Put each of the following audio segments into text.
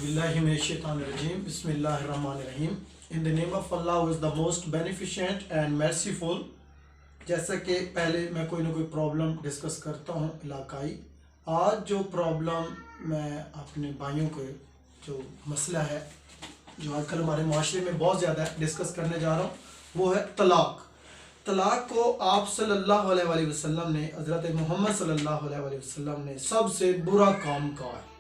billahi minash shaitanir rajim. Bismillahir rahmanir rahim. In the name of Allah who is the most beneficent and merciful. जैसा कि पहले मैं कोई ना कोई प्रॉब्लम डिस्कस करता हूँ इलाकाई, आज जो प्रॉब्लम मैं अपने भाइयों को जो मसला है जो आजकल हमारे माशरे में बहुत ज़्यादा डिस्कस करने जा रहा हूँ वो है तलाक। तलाक को आप सल्लल्लाहु अलैहि वसल्लम ने, हज़रत मोहम्मद सल्लल्लाहु अलैहि वसल्लम ने सबसे बुरा काम कहा है।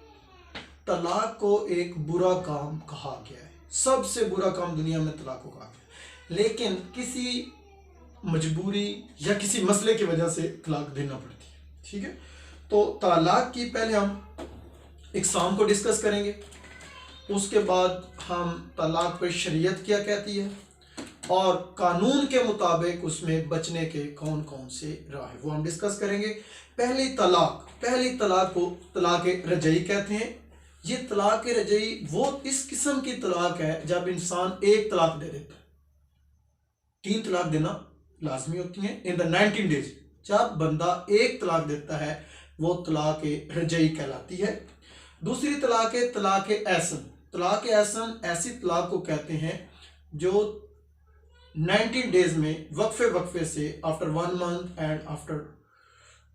तलाक को एक बुरा काम कहा गया है, सबसे बुरा काम दुनिया में तलाक को कहा गया है। लेकिन किसी मजबूरी या किसी मसले की वजह से तलाक देना पड़ती है। ठीक है, तो तलाक की पहले हम इकसाम को डिस्कस करेंगे, उसके बाद हम तलाक पर शरीयत क्या कहती है और कानून के मुताबिक उसमें बचने के कौन कौन से राह है वो हम डिस्कस करेंगे। पहली तलाक को तलाक रजई कहते हैं। ये तलाक रजई वो इस किस्म की तलाक है जब इंसान एक तलाक दे देता है। 3 तलाक देना लाजमी होती है इन द 19 डेज। जब बंदा एक तलाक देता है वो तलाक रजई कहलाती है। दूसरी तलाक है तलाक ऐसन। तलाक ऐसन ऐसी तलाक को कहते हैं जो 19 डेज में वक्फे से आफ्टर 1 मंथ एंड आफ्टर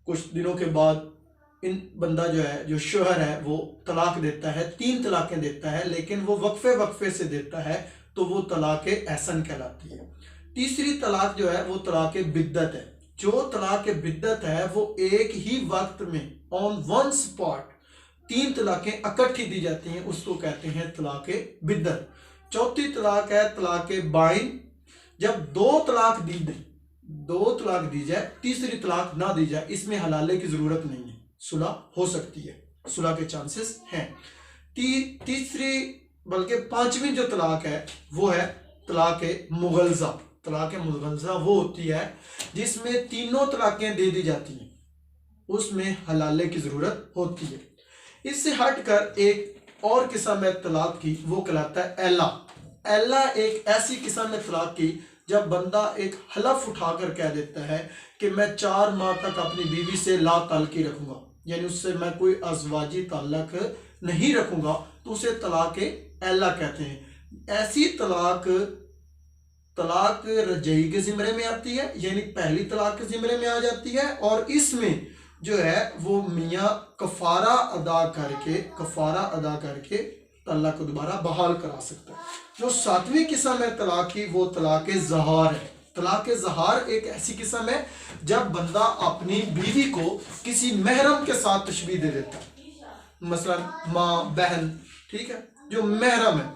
कुछ दिनों के बाद इन बंदा जो है, जो शोहर है, वो तलाक देता है। 3 तलाकें देता है, लेकिन वो वक्फे से देता है तो वो तलाक ऐसन कहलाती है। तीसरी तलाक जो है वो तलाक बिद्दत है। जो तलाक बिद्दत है वो एक ही वक्त में ऑन वन स्पॉट 3 तलाकें इकट्ठी दी जाती हैं, उसको कहते हैं तलाक बिद्दत। चौथी तलाक है तलाक बाइन। जब 2 तलाक दी जाए, तीसरी तलाक ना दी जाए, इसमें हलाले की जरूरत नहीं है, सुलह हो सकती है, सुलह के चांसेस हैं। तीसरी बल्कि 5वीं जो तलाक है वो है तलाक मुगलजा। तलाक मुगलजा वो होती है जिसमें 3 तलाकें दे दी जाती हैं, उसमें हलाले की जरूरत होती है। इससे हटकर एक और किस्म है तलाक की, वो कहलाता है एला। एला एक ऐसी किस्म है तलाक की जब बंदा एक हलफ उठाकर कह देता है कि मैं 4 माह तक अपनी बीवी से ला ताल्लुकी रखूंगा, यानी उससे मैं कोई अज़वाजी ताल्लुक नहीं रखूंगा, तो उसे तलाक एला कहते हैं। ऐसी तलाक रजई के ज़िम्मे में आती है, यानी पहली तलाक के ज़िम्मे में आ जाती है, और इसमें जो है वो मियाँ कफ़ारा अदा करके तलाक को दोबारा बहाल करा सकता है। जो 7वीं किस्म है तलाक की वो तलाक ज़हार है। तलाक ज़हार एक ऐसी किस्म है जब बंदा अपनी बीवी को किसी महरम के साथ तशबीह दे देता है, मसलन माँ, बहन, ठीक है, जो महरम है,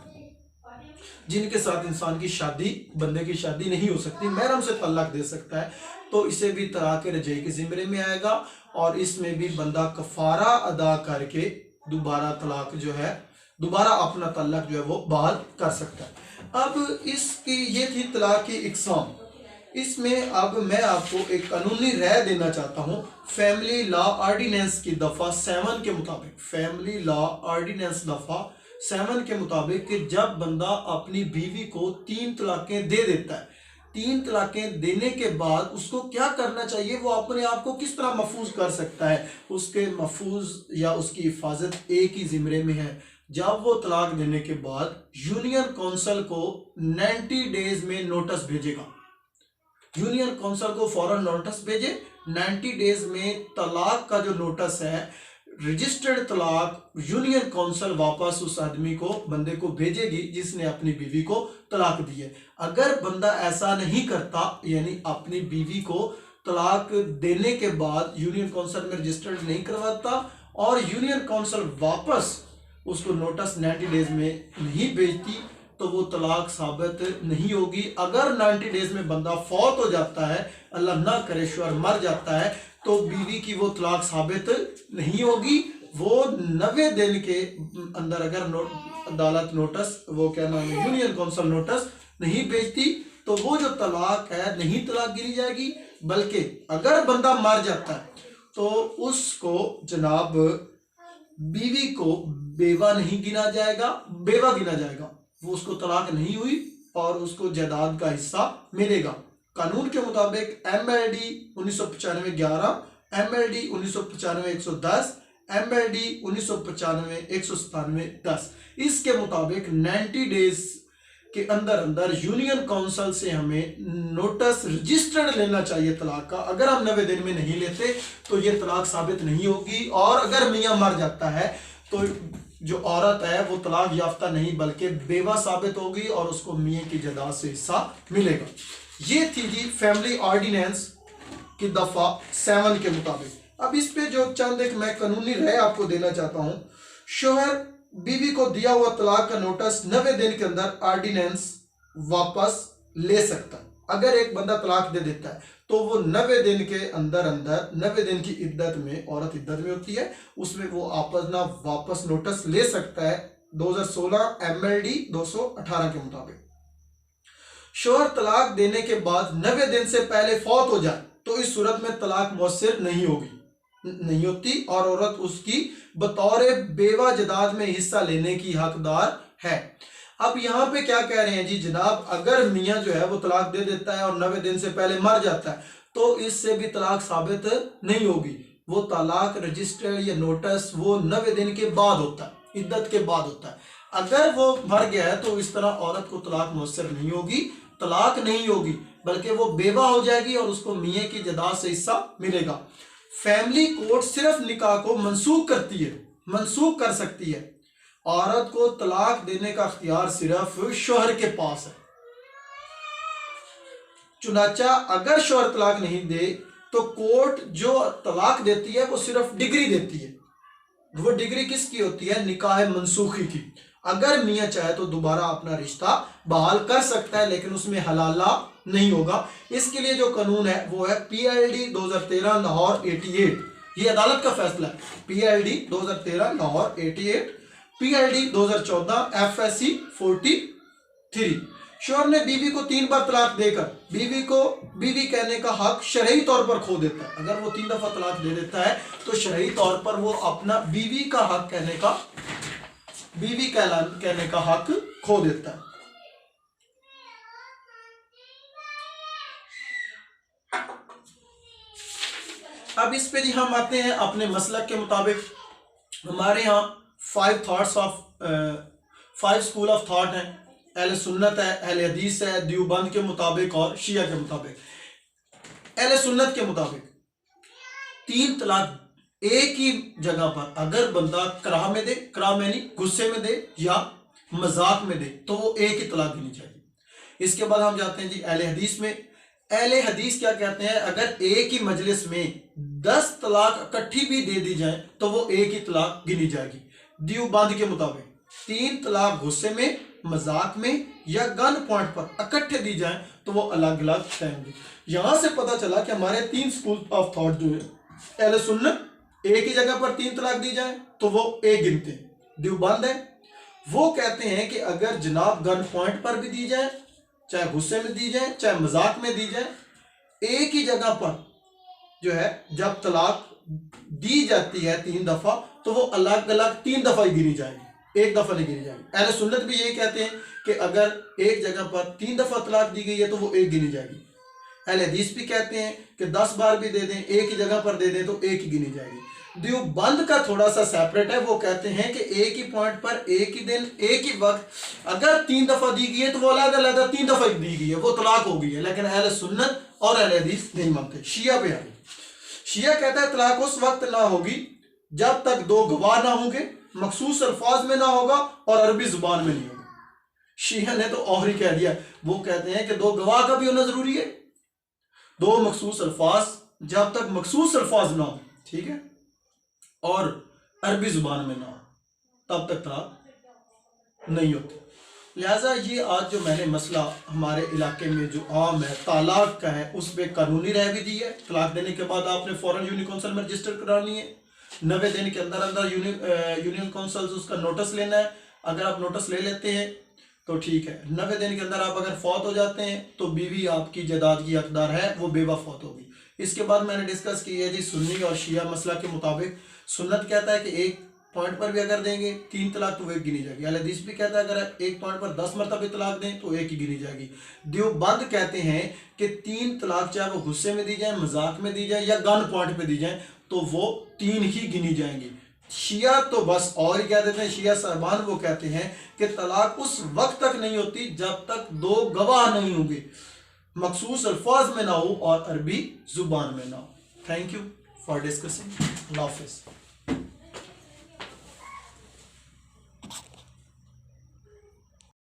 जिनके साथ इंसान की शादी, बंदे की शादी नहीं हो सकती, महरम से तलाक दे सकता है, तो इसे भी तलाक रजई के ज़िम्मे में आएगा, और इसमें भी बंदा कफ़ारा अदा करके दोबारा अपना तलाक जो है वो बहाल कर सकता है। अब इसकी ये थी तलाक की इकसाम। इसमें अब मैं आपको एक कानूनी राय देना चाहता हूँ फैमिली लॉ ऑर्डिनेंस की दफ़ा 7 के मुताबिक। फैमिली लॉ ऑर्डिनेंस दफ़ा 7 के मुताबिक कि जब बंदा अपनी बीवी को 3 तलाकें दे देता है, 3 तलाकें देने के बाद उसको क्या करना चाहिए, वो अपने आप को किस तरह महफूज कर सकता है, उसके महफूज या उसकी हिफाजत एक ही ज़िम्मे में है। जब वो तलाक देने के बाद यूनियन काउंसिल को 90 डेज में नोटिस भेजेगा, यूनियन काउंसिल को फौरन नोटिस भेजे। 90 डेज में तलाक का जो नोटिस है, रजिस्टर्ड तलाक, यूनियन काउंसिल वापस उस आदमी को, बंदे को भेजेगी जिसने अपनी बीवी को तलाक दी है। अगर बंदा ऐसा नहीं करता, यानी अपनी बीवी को तलाक देने के बाद यूनियन काउंसिल में रजिस्टर्ड नहीं करवाता और यूनियन काउंसिल वापस उसको नोटिस 90 डेज में नहीं भेजती, तो वो तलाक साबित नहीं होगी। अगर 90 डेज में बंदा फौत हो जाता है, अल्लाह ना करे शोहर मर जाता है, तो बीवी की वो तलाक साबित नहीं होगी। वो 90 दिन के अंदर अगर अदालत नोटिस, वो क्या नाम है, यूनियन काउंसिल नोटिस नहीं भेजती, तो वो जो तलाक है नहीं तलाक गिनी जाएगी, बल्कि अगर बंदा मर जाता है तो उसको जनाब बीवी को बेवा गिना जाएगा, वो उसको तलाक नहीं हुई और उसको जायदाद का हिस्सा मिलेगा। कानून के मुताबिक MLD 1995-11, MLD 1995-110, MLD 1995 197 10। इसके मुताबिक 90 डेज के अंदर अंदर यूनियन काउंसिल से हमें नोटिस रजिस्टर्ड लेना चाहिए तलाक का। अगर हम 90 दिन में नहीं लेते तो ये तलाक साबित नहीं होगी, और अगर मियाँ मर जाता है तो जो औरत है वो तलाक याफ्ता नहीं बल्कि बेवा साबित होगी और उसको मियाँ की जायदाद से हिस्सा मिलेगा। ये थी जी फैमिली ऑर्डिनेंस की दफा 7 के मुताबिक। अब इस पे जो चंद एक मैं कानूनी राय आपको देना चाहता हूँ। शोहर बीवी को दिया हुआ तलाक का नोटिस 90 दिन के अंदर ऑर्डिनेंस वापस ले सकता है। अगर एक बंदा तलाक दे देता है तो वो 90 दिन के अंदर अंदर 90 दिन की इद्दत में, औरत इद्दत में होती है, उसमें वो वापस नोटिस ले सकता है 2016 MLD 218 के मुताबिक। शोहर तलाक देने के बाद 90 दिन से पहले फौत हो जाए तो इस सूरत में तलाक मुअस्सिर नहीं होती और औरत उसकी बतौर बेवा जायदाद में हिस्सा लेने की हकदार है। अब यहाँ पे क्या कह रहे हैं जी जनाब, अगर मियाँ जो है वो तलाक दे देता है और 90 दिन से पहले मर जाता है तो इससे भी तलाक साबित नहीं होगी। वो तलाक रजिस्टर्ड या नोटिस वो 90 दिन के बाद होता है, इद्दत के बाद होता है। अगर वो मर गया है तो इस तरह औरत को तलाक मुअस्सिर नहीं होगी, तलाक नहीं होगी बल्कि वो बेवा हो जाएगी और उसको मियाँ की जायदाद से हिस्सा मिलेगा। फैमिली कोर्ट सिर्फ निकाह को मनसूख कर सकती है। औरत को तलाक देने का इख्तियार सिर्फ शोहर के पास है। चुनाचा अगर शोहर तलाक नहीं दे तो कोर्ट जो तलाक देती है वो सिर्फ डिग्री देती है। वो डिग्री किसकी होती है? निकाह मनसूखी की। अगर मियाँ चाहे तो दोबारा अपना रिश्ता बहाल कर सकता है, लेकिन उसमें हलाला नहीं होगा। इसके लिए जो कानून है वो है PILD 2013 लाहौर 88। ये अदालत का फैसला है। PILD 2013 Lahore 88, PILD 2014 FSC 43। शोहर ने बीवी को 3 बार तलाक देकर बीवी कहने का हक शरई तौर पर खो देता है। अगर वो 3 दफा तलाक दे देता है तो शरई तौर पर वो अपना बीवी का हक कहने का हक खो देता है। अब इस पे जी हम आते हैं अपने मसलक के मुताबिक। हमारे यहाँ 5 स्कूल ऑफ थॉट हैं। अहले सुन्नत है, अहले हदीस है, देवबंद के मुताबिक और शिया के मुताबिक। अहले सुन्नत के मुताबिक 3 तलाक एक ही जगह पर अगर बंदा कराह में दे, कराह में नहीं गुस्से में दे या मजाक में दे तो वो एक ही तलाक देनी चाहिए। इसके बाद हम जाते हैं जी अहले हदीस में। अहले हदीस क्या कहते हैं? अगर एक ही मजलिस में 10 तलाक इकट्ठी भी दे दी जाए तो वो एक ही तलाक गिनी जाएगी। देवबंद के मुताबिक 3 तलाक गुस्से में, मजाक में या गन पॉइंट पर इकट्ठे दी जाए तो वो अलग अलग रहेंगे। यहां से पता चला कि हमारे 3 स्कूल ऑफ थॉट जो है, अहले सुन्नत एक ही जगह पर 3 तलाक दी जाए तो वो एक गिनते हैं। देवबंद है वो कहते हैं कि अगर जनाब गन पॉइंट पर भी दी जाए, चाहे गुस्से में दी जाए, चाहे मजाक में दी जाए, एक ही जगह पर जो है जब तलाक दी जाती है 3 दफा तो वो अलग अलग 3 दफा ही गिनी जाएगी, एक दफा नहीं गिनी जाएगी। अहले सुन्नत भी यही कहते हैं कि अगर एक जगह पर 3 दफा तलाक दी गई है तो वो एक गिनी जाएगी। अहले हदीस भी कहते हैं कि 10 बार भी दे दें, एक ही जगह पर दे दें तो एक ही गिनी जाएगी। देवबंद का थोड़ा सा सेपरेट है। वो कहते हैं कि एक ही पॉइंट पर एक ही दिन एक ही वक्त अगर 3 दफा दी गई है तो वो अलग अलग 3 दफा दी गई है, वो तलाक हो गई है। लेकिन अहले सुन्नत और अहले हदीस नहीं मानते। शिया पे आए, शिया कहता है तलाक उस वक्त ना होगी जब तक 2 गवाह ना होंगे, मखसूस अल्फाज में ना होगा और अरबी जुबान में नहीं होगा। शिया ने तो और ही कह दिया, वो कहते हैं कि 2 गवाह का भी होना जरूरी है, 2 मखसूस अल्फाज, जब तक मखसूस अल्फाज ना हो, ठीक है, और अरबी जुबान में ना हो तब तक तलाक नहीं होती। लिहाजा ये आज जो मैंने मसला हमारे इलाके में जो आम है तलाक का है उस पर कानूनी राय भी दी है। तलाक देने के बाद आपने फौरन यूनियन काउंसिल में रजिस्टर करानी है। 90 दिन के अंदर अंदर यूनियन काउंसिल उसका नोटिस लेना है। अगर आप नोटिस ले लेते हैं तो ठीक है। 90 दिन के अंदर आप अगर फौत हो जाते हैं तो बीवी आपकी जायदाद की हकदार है, वो बेवा फौत होगी। इसके बाद मैंने डिस्कस की है जी सुन्नी और शिया मसला के मुताबिक। सुन्नत कहता है कि एक पॉइंट पर भी अगर देंगे 3 तलाक तो एक गिनी जाएगी। अहले हदीस भी कहता है अगर एक पॉइंट पर 10 मरतबे तलाक दें तो एक ही गिनी जाएगी। देवबंद कहते हैं कि 3 तलाक चाहे वो गुस्से में दी जाए, मजाक में दी जाए या गन पॉइंट पे दी जाए तो वो 3 ही गिनी जाएंगी। شیعہ تو بس اور ہی کہہ دیتے ہیں، شیعہ صاحبان وہ کہتے ہیں کہ طلاق اس وقت تک نہیں ہوتی جب تک دو گواہ نہیں ہوں گے، مخصوص الفاظ میں نہ ہو اور عربی زبان میں نہ ہو۔ Thank you for discussing. اللہ حافظ۔